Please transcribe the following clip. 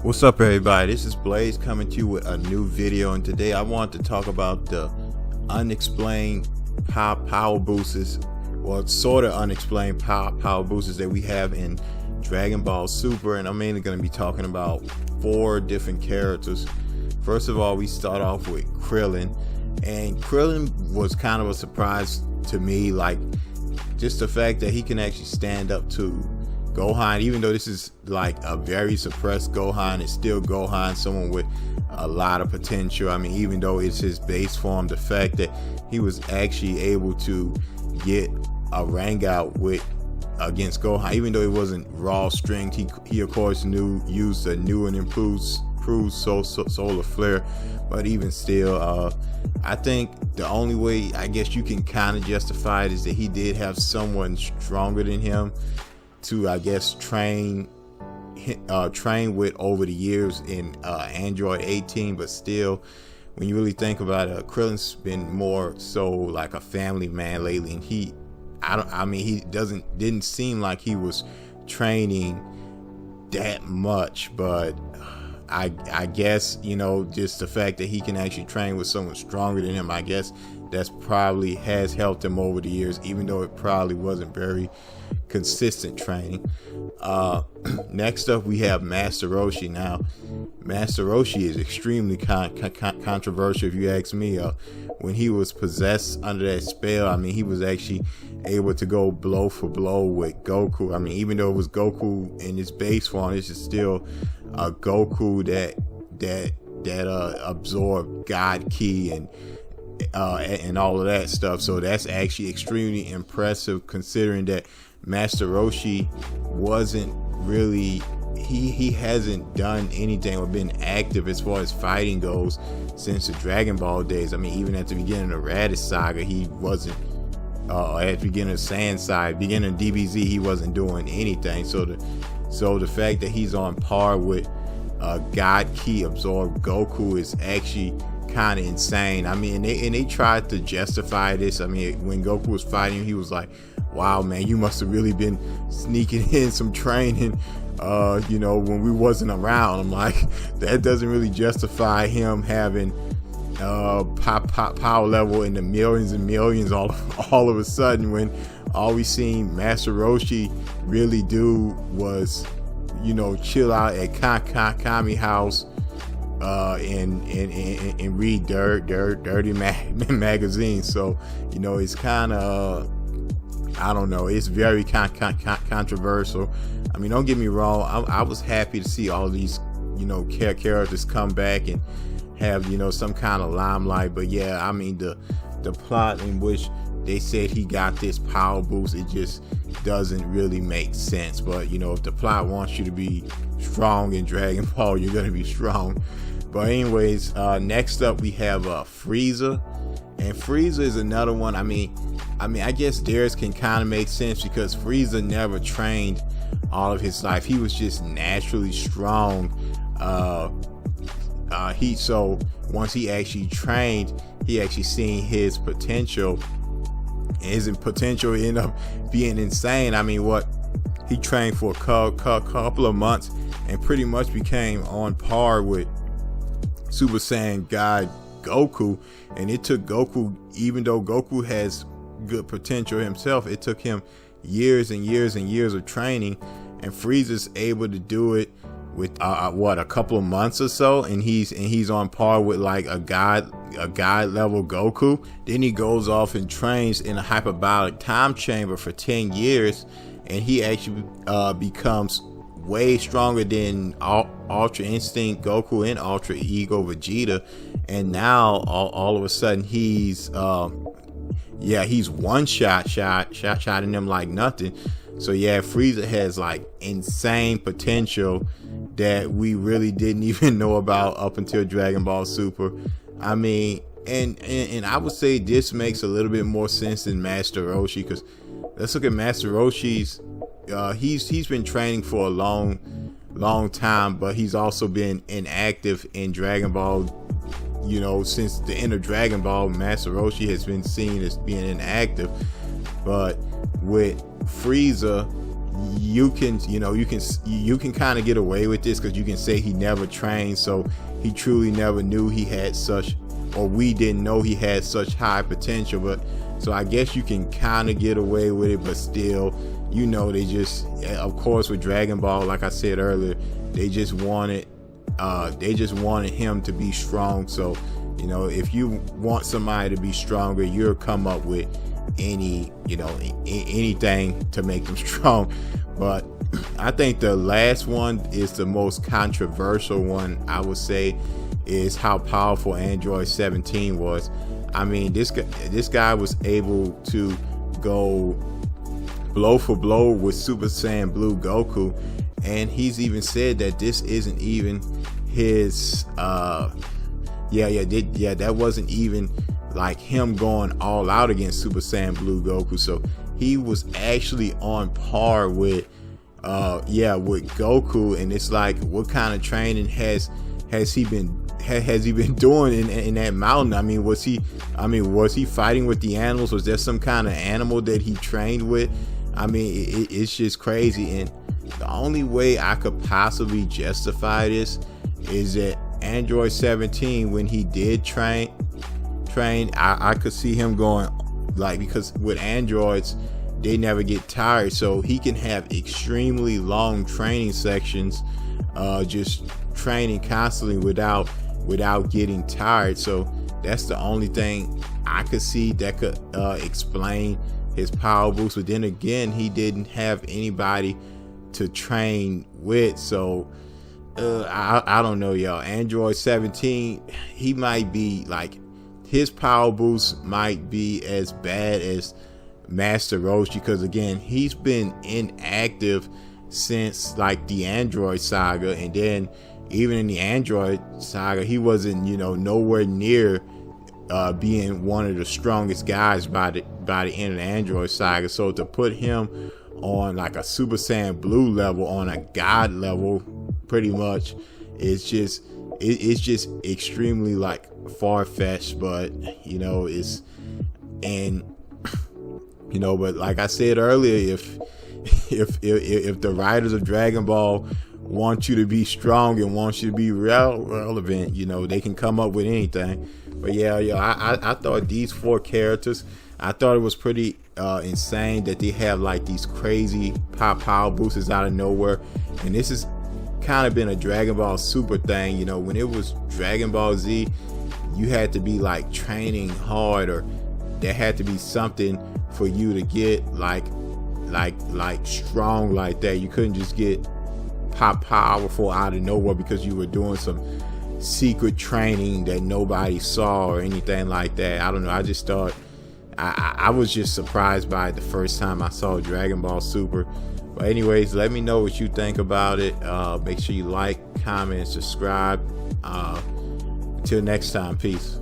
What's up, everybody? This is Blaze coming to you with a new video, and today I want to talk about the unexplained power boosters, or sort of unexplained power boosters that we have in Dragon Ball Super. And I'm mainly going to be talking about 4 different characters. First of all, we start off with Krillin, and Krillin was kind of a surprise to me, like just the fact that he can actually stand up to Gohan. Even though this is like a very suppressed Gohan, it's still Gohan, someone with a lot of potential. I mean, even though it's his base form, the fact that he was actually able to get a rank out against Gohan, even though it wasn't raw strength, he of course used a new and improved solar flare. But even still, I think the only way I guess you can kind of justify it is that he did have someone stronger than him to, I guess, train with over the years in Android 18. But still, when you really think about it, Krillin's been more so like a family man lately, and he didn't seem like he was training that much. But I guess, you know, just the fact that he can actually train with someone stronger than him, I guess that's probably has helped him over the years, even though it probably wasn't very consistent training. Next up, we have Master Roshi. Now, Master Roshi is extremely controversial, if you ask me. When he was possessed under that spell, I mean, he was actually able to go blow for blow with Goku. I mean, even though it was Goku in his base form, this is still a Goku that absorbed God Ki and all of that stuff. So that's actually extremely impressive, considering that Master Roshi wasn't really, he hasn't done anything or been active as far as fighting goes since the Dragon Ball days. I mean, even at the beginning of Raditz Saga, he wasn't at the beginning of Saiyan Side, beginning of DBZ, he wasn't doing anything. So the fact that he's on par with God Ki absorbed Goku is actually kind of insane. I mean, and they tried to justify this. I mean, when Goku was fighting, he was like, wow, man, you must have really been sneaking in some training, you know, when we wasn't around. I'm like, that doesn't really justify him having power level in the millions and millions all of a sudden, when all we seen Master Roshi really do was, you know, chill out at Kami house and read dirty magazines. So, you know, it's kind of, I don't know, it's very controversial. I mean, don't get me wrong, I was happy to see all these, you know, characters come back and have, you know, some kind of limelight. But yeah, I mean, the plot in which they said he got this power boost, it just doesn't really make sense. But, you know, if the plot wants you to be strong in Dragon Ball, you're gonna be strong. But anyways, next up we have Frieza, and Frieza is another one. I mean, I guess theirs can kind of make sense because Frieza never trained all of his life. He was just naturally strong. So once he actually trained, he actually seen his potential, and his potential ended up being insane. I mean, he trained for a couple of months and pretty much became on par with Super Saiyan God Goku. And it took Goku, even though Goku has good potential himself, it took him years and years and years of training, and Frieza's able to do it with a couple of months or so, and he's on par with like a god level Goku. Then he goes off and trains in a hyperbolic time chamber for 10 years, and he actually becomes way stronger than Ultra Instinct Goku and Ultra Ego Vegeta. And now all of a sudden he's one shotting them like nothing. So yeah, Frieza has like insane potential that we really didn't even know about up until Dragon Ball Super. I mean, and I would say this makes a little bit more sense than Master Roshi, because let's look at Master Roshi's. He's been training for a long time, but he's also been inactive in Dragon Ball. You know, since the end of Dragon Ball, Master Roshi has been seen as being inactive. But with Frieza, you can, you can kind of get away with this because you can say he never trained, so he truly never knew he had such, or we didn't know he had such high potential. But so I guess you can kind of get away with it, but still, they just, of course, with Dragon Ball, like I said earlier, they just wanted him to be strong. So, if you want somebody to be stronger, you'll come up with anything to make them strong. But I think the last one is the most controversial one, I would say, is how powerful Android 17 was. I mean, this guy was able to go blow for blow with Super Saiyan Blue Goku, and he's even said that this isn't even his that wasn't even like him going all out against Super Saiyan Blue Goku. So he was actually on par with Goku. And it's like, what kind of training has he been doing in that mountain? I mean, was he fighting with the animals? Was there some kind of animal that he trained with? I mean, it's just crazy. And the only way I could possibly justify this is that Android 17, when he did train, I could see him going, like, because with androids, they never get tired, so he can have extremely long training sections, just training constantly without getting tired. So that's the only thing I could see that could explain his power boost. But then again, he didn't have anybody to train with, so I don't know, y'all. Android 17, he might be like, his power boost might be as bad as Master Roshi, because again, he's been inactive since like the Android saga, and then even in the Android saga, he wasn't, nowhere near being one of the strongest guys by the end of the Android saga. So to put him on like a Super Saiyan Blue level, on a God level, pretty much, it's just extremely like far-fetched. But but like I said earlier, if the writers of Dragon Ball want you to be strong and want you to be relevant, they can come up with anything. But I thought these 4 characters, I thought it was pretty insane that they have like these crazy power boosters out of nowhere. And this has kind of been a Dragon Ball Super thing. When it was Dragon Ball Z, you had to be like training hard, or there had to be something for you to get like strong like that. You couldn't just get powerful out of nowhere because you were doing some secret training that nobody saw or anything like that. I don't know, I just thought, I was just surprised by it the first time I saw Dragon Ball Super. But anyways, let me know what you think about it. Make sure you like, comment, subscribe. Until next time, peace.